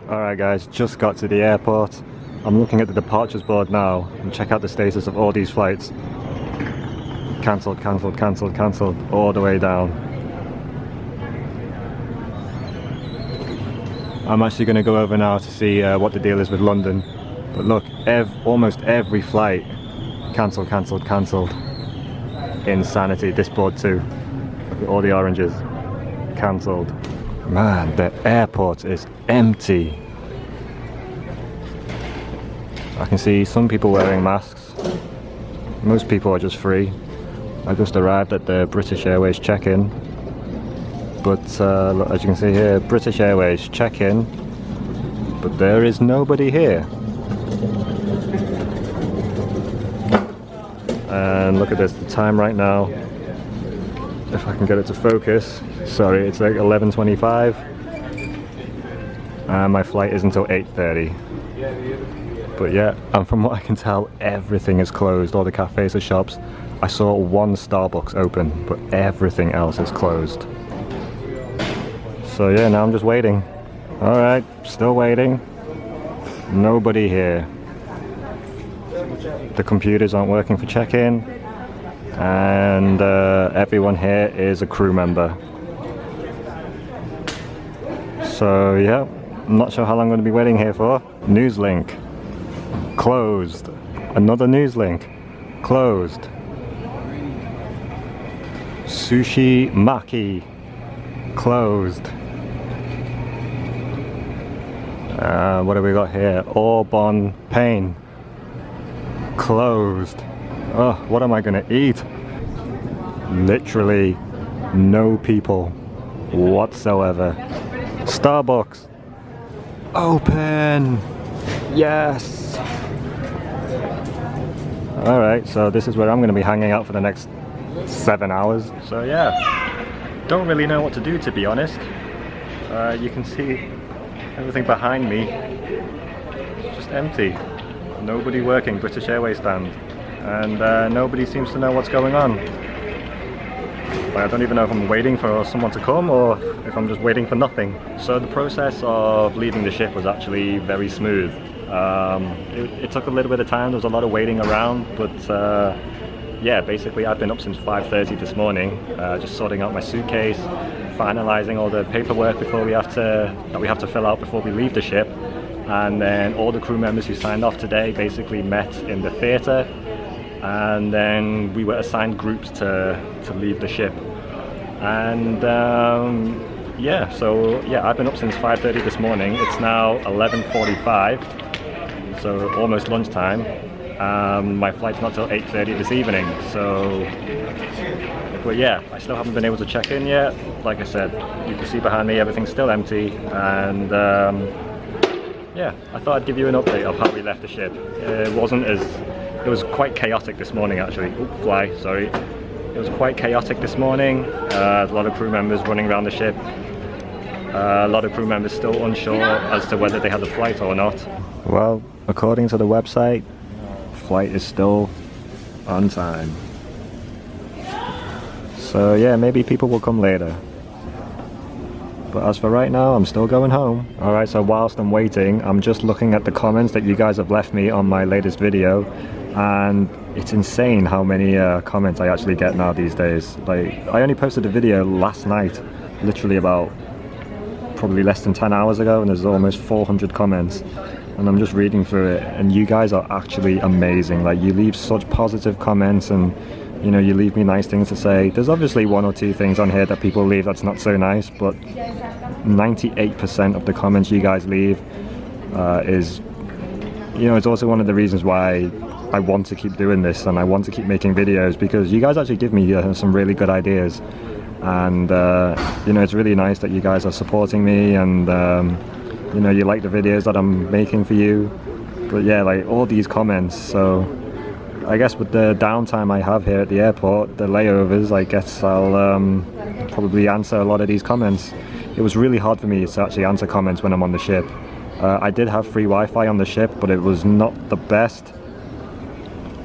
Alright guys, just got to the airport. I'm looking at the departures board now and check out the status of all these flights. Cancelled, cancelled, cancelled, cancelled, all the way down. I'm actually going to go over now to see what the deal is with London. But look, almost every flight cancelled, cancelled, cancelled. Insanity. This board too. Look at all the oranges. Cancelled. Man, the airport is empty. I can see some people wearing masks. Most people are just free. I just arrived at the British Airways check-in. But look, as you can see here, British Airways check-in. But there is nobody here. And look at this, the time right now, if I can get it to focus, sorry, it's like 11:25 and my flight is until 8:30. But yeah, and from what I can tell, everything is closed, all the cafes and shops. I saw one Starbucks open, but everything else is closed. So yeah, now I'm just waiting. Alright, still waiting. Nobody here. The computers aren't working for check-in, and everyone here is a crew member. So yeah, I'm not sure how long I'm going to be waiting here for. News link closed. Another news link closed. Sushi Maki closed. What have we got here? Aubon Pain closed. Oh, what am I gonna eat? Literally no people whatsoever. Starbucks open. Yes. All right, so this is where I'm gonna be hanging out for the next 7 hours. So yeah, don't really know what to do, to be honest. You can see everything behind me, just empty. Nobody working, British Airways stand, and nobody seems to know what's going on. But I don't even know if I'm waiting for someone to come or if I'm just waiting for nothing. So the process of leaving the ship was actually very smooth. It took a little bit of time, there was a lot of waiting around, but yeah, basically I've been up since 5:30 this morning, just sorting out my suitcase, finalizing all the paperwork that we have to fill out before we leave the ship. And then all the crew members who signed off today basically met in the theatre, and then we were assigned groups to leave the ship. And yeah, so yeah, I've been up since 5:30 this morning. It's now 11:45, so almost lunchtime. My flight's not till 8:30 this evening, so but yeah, I still haven't been able to check in yet. Like I said, you can see behind me everything's still empty, and yeah, I thought I'd give you an update of how we left the ship. It was quite chaotic this morning actually. Sorry. It was quite chaotic this morning. A lot of crew members running around the ship. A lot of crew members still unsure as to whether they had the flight or not. Well, according to the website, flight is still on time. So yeah, maybe people will come later. But as for right now, I'm still going home. Alright, so whilst I'm waiting, I'm just looking at the comments that you guys have left me on my latest video, and it's insane how many comments I actually get now these days. Like, I only posted a video last night, literally about probably less than 10 hours ago, and there's almost 400 comments. And I'm just reading through it, and you guys are actually amazing. Like, you leave such positive comments, and you know, you leave me nice things to say. There's obviously one or two things on here that people leave that's not so nice, but 98% of the comments you guys leave is, you know, it's also one of the reasons why I want to keep doing this and I want to keep making videos, because you guys actually give me some really good ideas, and you know, it's really nice that you guys are supporting me, and you know, you like the videos that I'm making for you. But yeah, like all these comments, so I guess with the downtime I have here at the airport, the layovers, I guess I'll probably answer a lot of these comments. It was really hard for me to actually answer comments when I'm on the ship. I did have free Wi-Fi on the ship, but it was not the best.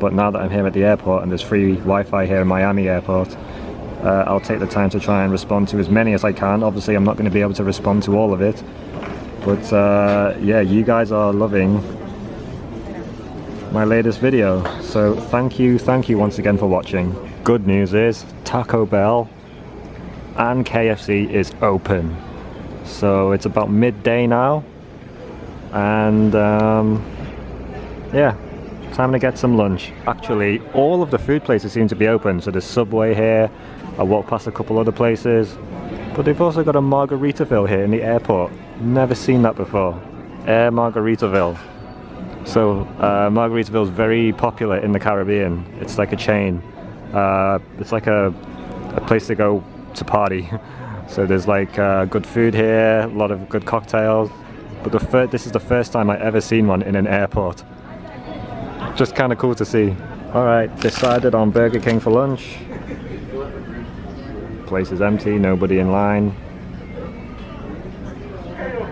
But now that I'm here at the airport and there's free Wi-Fi here in Miami Airport, I'll take the time to try and respond to as many as I can. Obviously I'm not going to be able to respond to all of it, But yeah, you guys are loving my latest video, so thank you once again for watching. Good news is Taco Bell and KFC is open, so it's about midday now, and yeah, time to get some lunch. Actually, all of the food places seem to be open, so there's Subway here, I walked past a couple other places, but they've also got a Margaritaville here in the airport. Never seen that before. Air Margaritaville. So Margaritaville is very popular in the Caribbean. It's like a chain. It's like a place to go to party. So there's like good food here, a lot of good cocktails. But this is the first time I've ever seen one in an airport. Just kind of cool to see. Alright, decided on Burger King for lunch. Place is empty, nobody in line.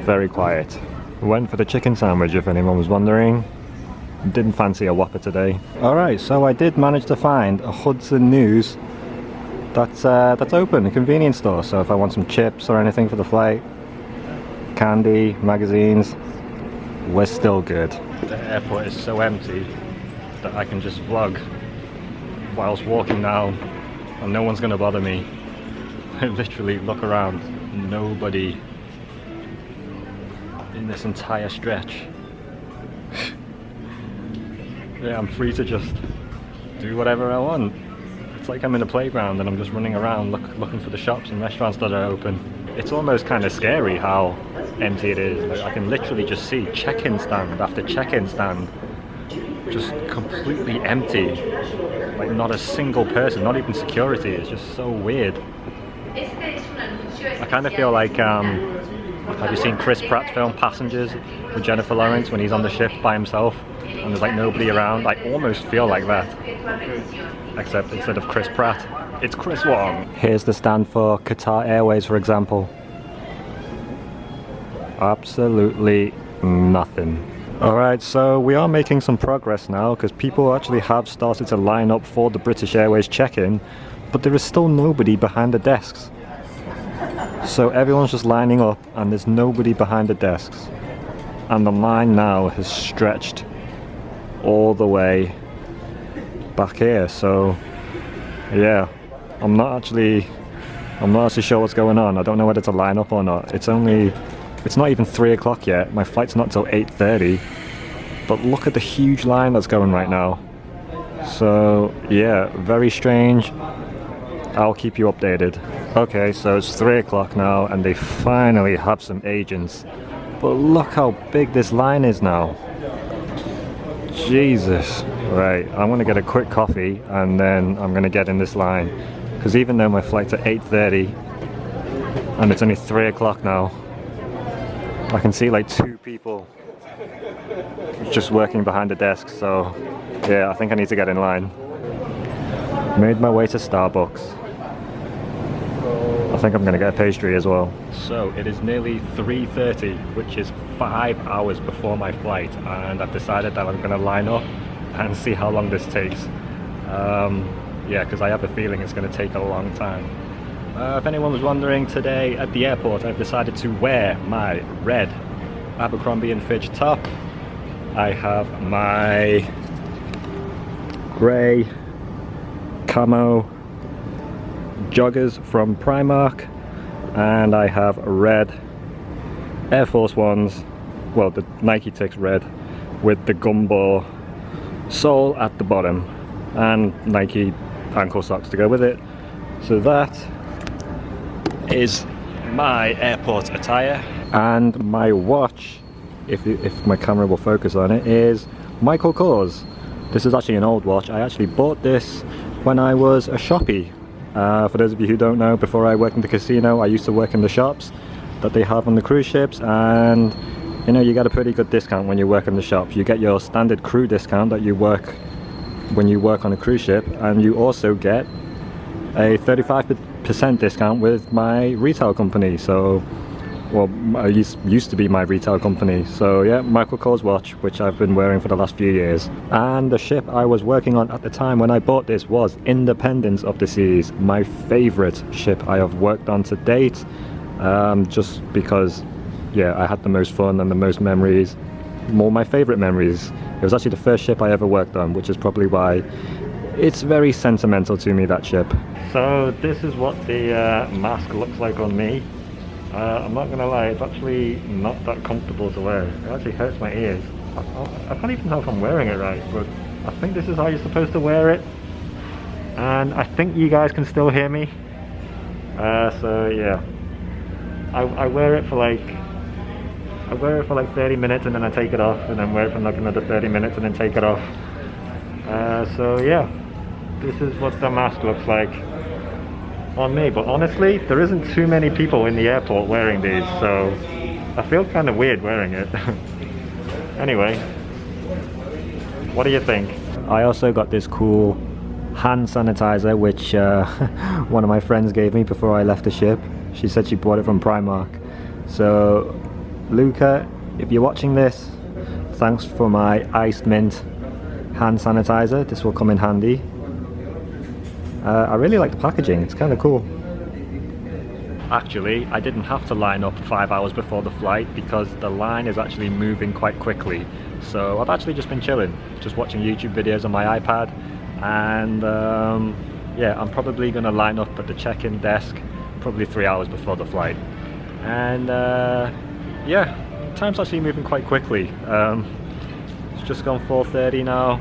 Very quiet. Went for the chicken sandwich, if anyone was wondering. Didn't fancy a Whopper today. Alright, so I did manage to find a Hudson News that's open, a convenience store. So if I want some chips or anything for the flight, candy, magazines, we're still good. The airport is so empty that I can just vlog whilst walking now and no one's gonna bother me. I literally look around, nobody in this entire stretch. Yeah, I'm free to just do whatever I want. It's like I'm in a playground and I'm just running around looking for the shops and restaurants that are open. It's almost kind of scary how empty it is. Like, I can literally just see check-in stand after check-in stand just completely empty. Like not a single person, not even security. It's just so weird. I kind of feel like have you seen Chris Pratt's film Passengers with Jennifer Lawrence when he's on the ship by himself and there's like nobody around? I almost feel like that, except instead of Chris Pratt, it's Chris Wong. Here's the stand for Qatar Airways, for example. Absolutely nothing. Alright, so we are making some progress now because people actually have started to line up for the British Airways check-in, but there is still nobody behind the desks. So everyone's just lining up and there's nobody behind the desks. And the line now has stretched all the way back here. So yeah, I'm not actually sure what's going on. I don't know whether to line up or not. It's not even 3 o'clock yet. My flight's not till 8:30. But look at the huge line that's going right now. So yeah, very strange. I'll keep you updated. Okay, so it's 3 o'clock now and they finally have some agents. But look how big this line is now. Jesus. Right, I'm gonna get a quick coffee and then I'm gonna get in this line. Because even though my flight's at 8:30 and it's only 3 o'clock now, I can see like 2 people just working behind the desk. So yeah, I think I need to get in line. Made my way to Starbucks. I think I'm going to get a pastry as well. So it is nearly 3:30, which is 5 hours before my flight, and I've decided that I'm going to line up and see how long this takes. Yeah, because I have a feeling it's going to take a long time. If anyone was wondering, today at the airport I've decided to wear my red Abercrombie & Fitch top. I have my grey camo joggers from Primark, and I have red Air Force Ones, well, the Nike Tix red with the gumball sole at the bottom and Nike ankle socks to go with it. So that is my airport attire, and my watch, if my camera will focus on it, is Michael Kors. This is actually an old watch. I actually bought this when I was a shoppie. For those of you who don't know, before I worked in the casino, I used to work in the shops that they have on the cruise ships, and you know, you get a pretty good discount when you work in the shops. You get your standard crew discount that you work when you work on a cruise ship, and you also get a 35% discount with my retail company. So, well, it used to be my retail company. So yeah, Michael Kors watch, which I've been wearing for the last few years. And the ship I was working on at the time when I bought this was Independence of the Seas, my favorite ship I have worked on to date, just because yeah, I had the most fun and the most memories, more my favorite memories. It was actually the first ship I ever worked on, which is probably why it's very sentimental to me, that ship. So this is what the mask looks like on me. I'm not gonna lie, it's actually not that comfortable to wear. It actually hurts my ears. I can't even know if I'm wearing it right, but I think this is how you're supposed to wear it. And I think you guys can still hear me. So yeah, I wear it for like 30 minutes and then I take it off, and then wear it for like another 30 minutes and then take it off. So yeah, this is what the mask looks like on me. But honestly, there isn't too many people in the airport wearing these, so I feel kind of weird wearing it. Anyway, what do you think? I also got this cool hand sanitizer, which one of my friends gave me before I left the ship. She said she bought it from Primark. So Luca, if you're watching this, thanks for my iced mint hand sanitizer. This will come in handy. I really like the packaging, it's kind of cool. Actually, I didn't have to line up 5 hours before the flight because the line is actually moving quite quickly. So I've actually just been chilling, just watching YouTube videos on my iPad, and yeah, I'm probably going to line up at the check-in desk probably 3 hours before the flight. And yeah, time's actually moving quite quickly. It's just gone 4:30 now,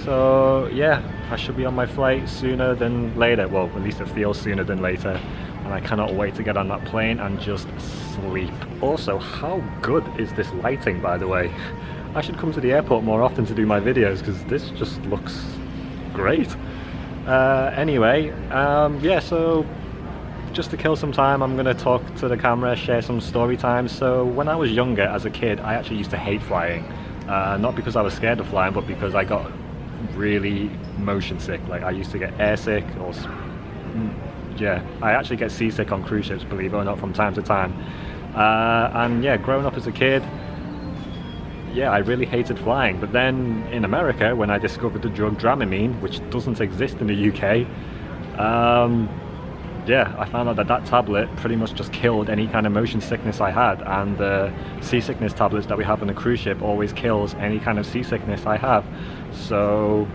so yeah, I should be on my flight sooner than later. Well, at least it feels sooner than later, and I cannot wait to get on that plane and just sleep. Also, how good is this lighting, by the way? I should come to the airport more often to do my videos because this just looks great. Anyway, yeah, so just to kill some time, I'm gonna talk to the camera, share some story time. So when I was younger, as a kid, I actually used to hate flying. Not because I was scared of flying, but because I got really motion sick. Like, I used to get airsick, or yeah, I actually get seasick on cruise ships, believe it or not, from time to time. And yeah, growing up as a kid, yeah, I really hated flying. But then in America, when I discovered the drug Dramamine, which doesn't exist in the UK, yeah, I found out that that tablet pretty much just killed any kind of motion sickness I had, and the seasickness tablets that we have on the cruise ship always kills any kind of seasickness I have. So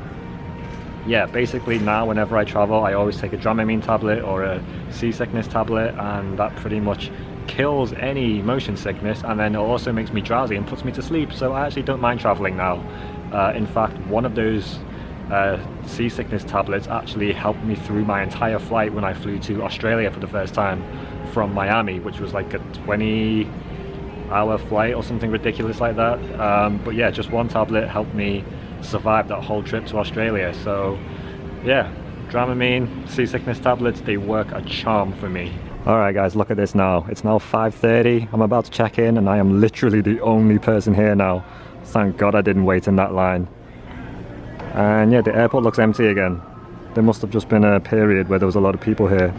yeah, basically now whenever I travel, I always take a Dramamine tablet or a seasickness tablet, and that pretty much kills any motion sickness, and then it also makes me drowsy and puts me to sleep. So I actually don't mind traveling now. In fact, one of those seasickness tablets actually helped me through my entire flight when I flew to Australia for the first time from Miami, which was like a 20-hour flight or something ridiculous like that. But yeah, just one tablet helped me survive that whole trip to Australia. So yeah, Dramamine, seasickness tablets, they work a charm for me. Alright guys, look at this now. It's now 5:30. I'm about to check in and I am literally the only person here now. Thank God I didn't wait in that line. And yeah, the airport looks empty again. There must have just been a period where there was a lot of people here.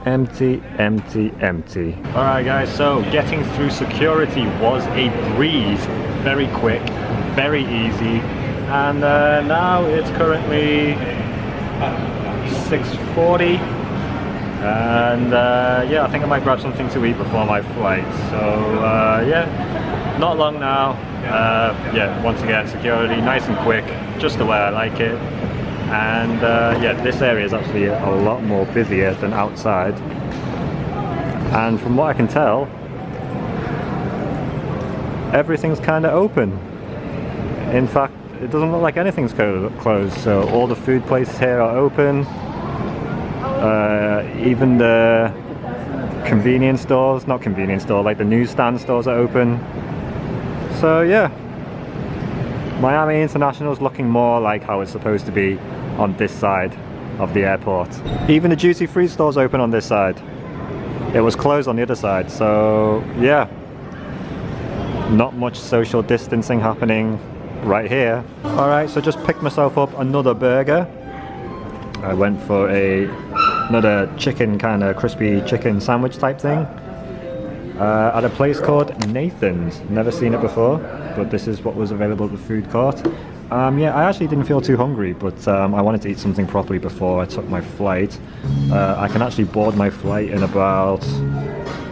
Empty, empty, empty. Alright guys, so getting through security was a breeze. Very quick, very easy. And now it's currently 6:40. And yeah, I think I might grab something to eat before my flight. So yeah, not long now. Yeah, once again, security, nice and quick, just the way I like it. And yeah, this area is actually a lot more busier than outside. And from what I can tell, everything's kind of open. In fact, it doesn't look like anything's closed. So all the food places here are open. Even the convenience stores, not convenience store, like the newsstand stores are open. So yeah, Miami International is looking more like how it's supposed to be on this side of the airport. Even the duty-free store's open on this side. It was closed on the other side, so yeah, not much social distancing happening right here. Alright, so just picked myself up another burger. I went for another chicken, kind of crispy chicken sandwich type thing. At a place called Nathan's. Never seen it before, but this is what was available at the food court. Yeah, I actually didn't feel too hungry, but I wanted to eat something properly before I took my flight. I can actually board my flight in about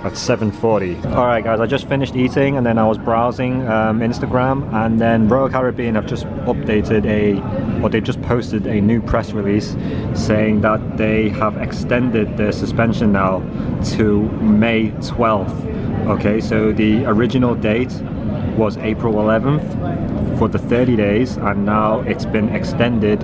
at 7:40. Alright guys, I just finished eating and then I was browsing Instagram, and then Royal Caribbean have just updated they've just posted a new press release saying that they have extended their suspension now to May 12th. Okay, so the original date was April 11th for the 30 days, and now it's been extended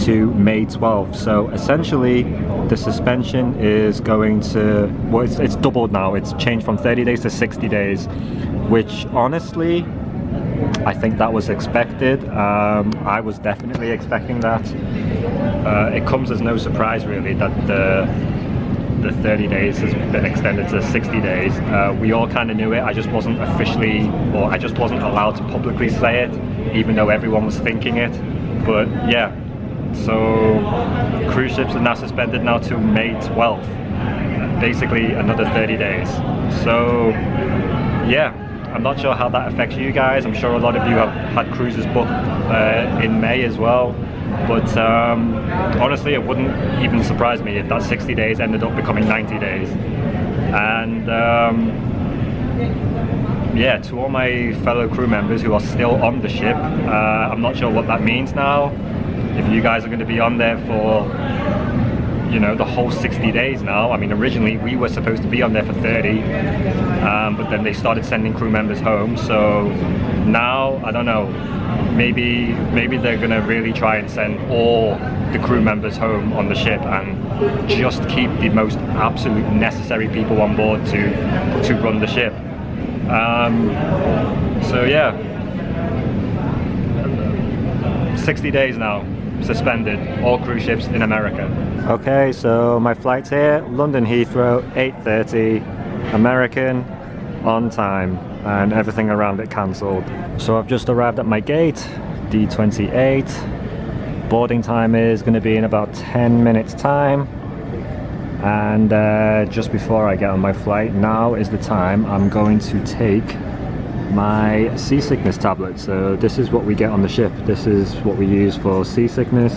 to May 12th. So essentially the suspension is going to, well, it's doubled now. It's changed from 30 days to 60 days, which honestly I think that was expected. I was definitely expecting that. It comes as no surprise really that the 30 days has been extended to 60 days. We all kind of knew it. I just wasn't officially, or I just wasn't allowed to publicly say it, even though everyone was thinking it. But yeah, so cruise ships are now suspended now to May 12th, basically another 30 days. So yeah, I'm not sure how that affects you guys. I'm sure a lot of you have had cruises booked in May as well. But honestly, it wouldn't even surprise me if that 60 days ended up becoming 90 days. And yeah, to all my fellow crew members who are still on the ship, I'm not sure what that means now. If you guys are going to be on there for, you know, the whole 60 days now. I mean, originally we were supposed to be on there for 30, but then they started sending crew members home. So now, I don't know, maybe they're gonna really try and send all the crew members home on the ship and just keep the most absolute necessary people on board to run the ship. So yeah, 60 days now suspended, all cruise ships in America. Okay, so my flight's here, London Heathrow, 8:30, American, on time, and everything around it cancelled. So I've just arrived at my gate, D28. Boarding time is going to be in about 10 minutes time, and just before I get on my flight, now is the time I'm going to take my seasickness tablet. So this is what we get on the ship. This is what we use for seasickness,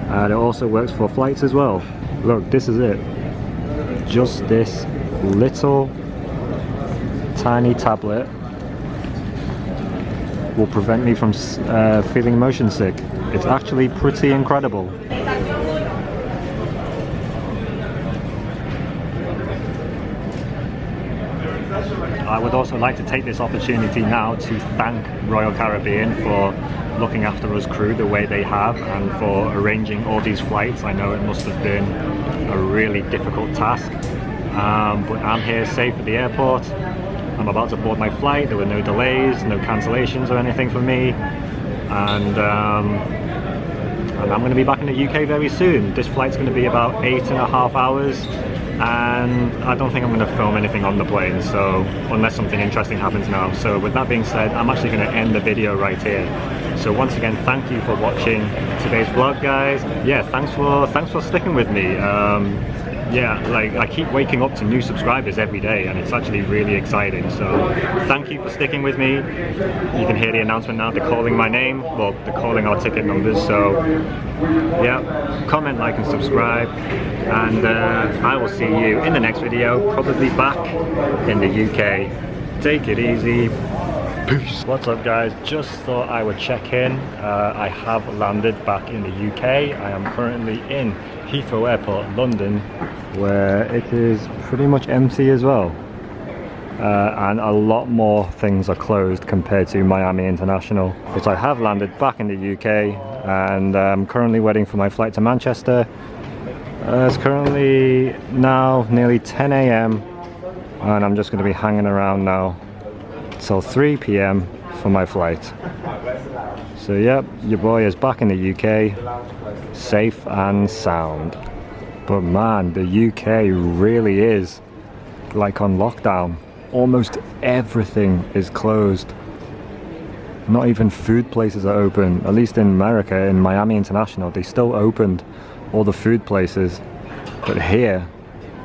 and it also works for flights as well. Look, this is it. Just this little tiny tablet will prevent me from feeling motion sick. It's actually pretty incredible. I would also like to take this opportunity now to thank Royal Caribbean for looking after us crew the way they have, and for arranging all these flights. I know it must have been a really difficult task, but I'm here safe at the airport. I'm about to board my flight. There were no delays, no cancellations or anything for me, and I'm going to be back in the UK very soon. This flight's going to be about 8.5 hours, and I don't think I'm going to film anything on the plane, so unless something interesting happens now. So with that being said, I'm actually going to end the video right here. So once again, thank you for watching today's vlog, guys. Yeah, thanks for sticking with me. Yeah, like, I keep waking up to new subscribers every day, and it's actually really exciting. So thank you for sticking with me. You can hear the announcement now. They're calling my name. Well, they're calling our ticket numbers. So yeah, comment, like and subscribe, and I will see you in the next video, probably back in the UK. Take it easy. Peace. What's up, guys? Just thought I would check in. I have landed back in the UK. I am currently in Heathrow Airport, London, where it is pretty much empty as well. And a lot more things are closed compared to Miami International. But I have landed back in the UK, and I'm currently waiting for my flight to Manchester. It's currently now nearly 10 AM, and I'm just going to be hanging around now till 3 PM for my flight. So yep, your boy is back in the UK, safe and sound. But man, the UK really is like on lockdown. Almost everything is closed. Not even food places are open. At least in America, in Miami International, they still opened all the food places. But here,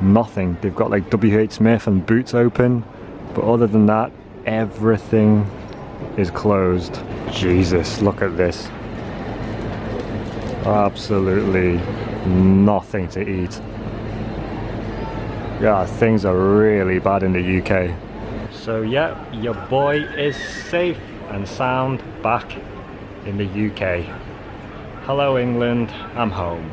nothing. They've got like WH Smith and Boots open, but other than that, everything is closed. Jesus, look at this. Absolutely nothing to eat. Yeah, things are really bad in the UK. So yeah, your boy is safe and sound back in the UK. Hello England, I'm home.